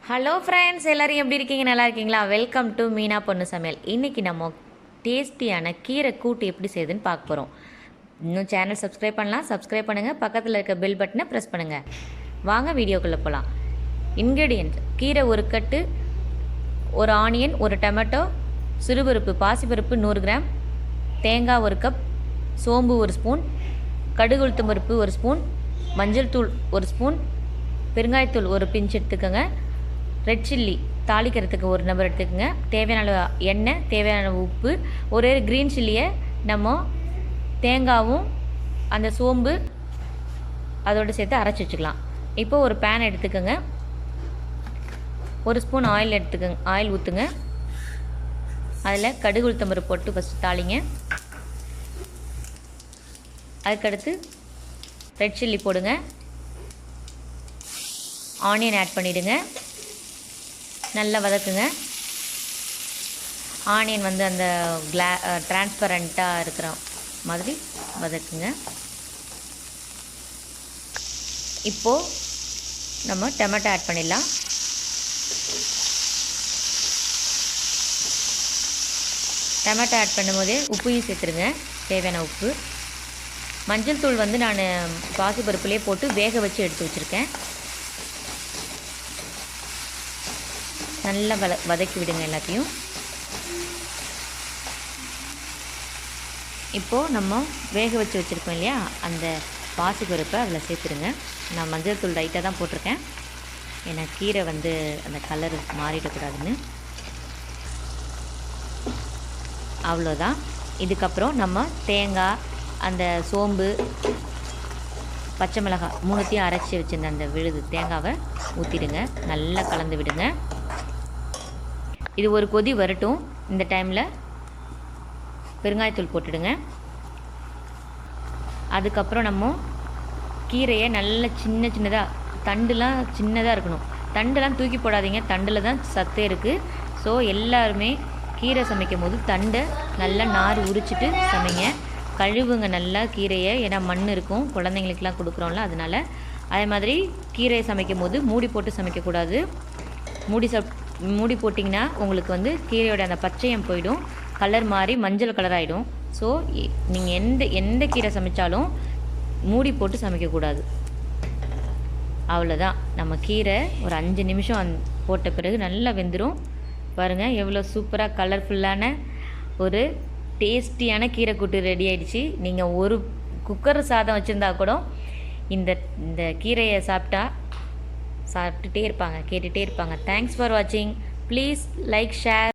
Hello friends, எல்லோரும் எப்படி இருக்கீங்க? நல்லா இருக்கீங்களா? வெல்கம் டு மீனா பொண்ணு சமையல். இன்றைக்கி நம்ம டேஸ்டியான கீரை கூட்டு எப்படி செய்யுதுன்னு பார்க்க போகிறோம். இன்னும் சேனல் சப்ஸ்கிரைப் பண்ணலாம், சப்ஸ்கிரைப் பண்ணுங்கள். பக்கத்தில் இருக்க பெல் பட்டனை ப்ரெஸ் பண்ணுங்கள். வாங்க வீடியோக்குள்ளே போகலாம். இன்க்ரீடியன்ட்: கீரை ஒரு கட்டு, ஒரு ஆனியன், ஒரு டொமேட்டோ, சிறுபருப்பு பாசிப்பருப்பு 100 கிராம், தேங்காய் 1 கப், சோம்பு 1 ஸ்பூன், கடுகு உளுத்தம் பருப்பு 1 ஸ்பூன், மஞ்சள் தூள் 1 ஸ்பூன், பெருங்காயத்தூள் 1 பிஞ்ச் எடுத்துக்கோங்க, ரெட் சில்லி தாளிக்கிறதுக்கு 1 நம்பர் எடுத்துக்கோங்க, தேவையான அளவு எண்ணெய், தேவையான அளவு உப்பு, ஒரே க்ரீன் சில்லியை நம்ம தேங்காவும் அந்த சோம்பு அதோடு சேர்த்து அரைச்சி வச்சுக்கலாம். இப்போது ஒரு பேன் எடுத்துக்கோங்க, 1 ஸ்பூன் ஆயில் எடுத்துக்கோங்க, ஆயில் ஊற்றுங்க. அதில் கடுகு உளுத்தம் பருப்பு போட்டு ஃபஸ்ட்டு தாளிங்க. அதுக்கடுத்து ரெட் சில்லி போடுங்க, ஆனியன் ஆட் பண்ணிவிடுங்க, நல்லா வதக்குங்க. ஆனியன் வந்து அந்த டிரான்ஸ்பரண்ட்டாக இருக்கிற மாதிரி வதக்குங்க. இப்போது நம்ம டொமேட்டோ ஆட் பண்ணிடலாம். டொமேட்டோ ஆட் பண்ணும்போதே உப்பையும் சேர்த்துருங்க, தேவையான உப்பு. மஞ்சள் தூள் வந்து நான் பாசிப்பருப்புலேயே போட்டு வேக வச்சு எடுத்து வச்சுருக்கேன். நல்லா வதக்கி விடுங்க எல்லாத்தையும். இப்போது நம்ம வேக வச்சு வச்சுருக்கோம் இல்லையா, அந்த பாசிப்பருப்பை அதில் சேர்த்துருங்க. நான் மஞ்சள் தூள் லைட்டாக தான் போட்டிருக்கேன், ஏன்னா கீரை வந்து அந்த கலர் மாறிடக்கூடாதுன்னு. அவ்வளோதான். இதுக்கப்புறம் நம்ம தேங்காய், அந்த சோம்பு, பச்சை மிளகாய் 3த்தையும் அரைச்சி வச்சுருந்த அந்த விழுது தேங்காவை ஊற்றிடுங்க, நல்லா கலந்து விடுங்க. இது ஒரு கொதி வரட்டும். இந்த டைமில் பெருங்காயத்தூள் போட்டுடுங்க. அதுக்கப்புறம் நம்ம கீரையை நல்லா சின்னதாக, தண்டுலாம் சின்னதாக இருக்கணும், தண்டெல்லாம் தூக்கி போடாதீங்க, தண்டில் தான் சத்தே இருக்குது. ஸோ எல்லாருமே கீரை சமைக்கும் போது தண்டை நல்லா நார் உரிச்சிட்டு சமைங்க. கழுவுங்க நல்லா கீரையை, ஏன்னா மண் இருக்கும், குழந்தைங்களுக்கெலாம் கொடுக்குறோம்ல, அதனால். அதே மாதிரி கீரையை சமைக்கும் போது மூடி போட்டு சமைக்கக்கூடாது. மூடி போட்டிங்கன்னா உங்களுக்கு வந்து கீரையோட அந்த பச்சையம் போயிடும், கலர் மாறி மஞ்சள் கலர் ஆகிடும். ஸோ நீங்கள் எந்த கீரை சமைச்சாலும் மூடி போட்டு சமைக்கக்கூடாது. அவ்வளோதான். நம்ம கீரை ஒரு 5 நிமிஷம் போட்ட பிறகு நல்லா வெந்துடும். பாருங்கள் எவ்வளோ சூப்பராக கலர்ஃபுல்லான ஒரு டேஸ்டியான கீரை கூட்டு ரெடி ஆகிடுச்சு. நீங்கள் ஒரு குக்கர் சாதம் வச்சுருந்தா கூட இந்த கீரையை சாப்பிட்டுட்டே இருப்பாங்க, கேட்டுகிட்டே இருப்பாங்க. தேங்க்ஸ் ஃபார் வாட்சிங். Please like, share.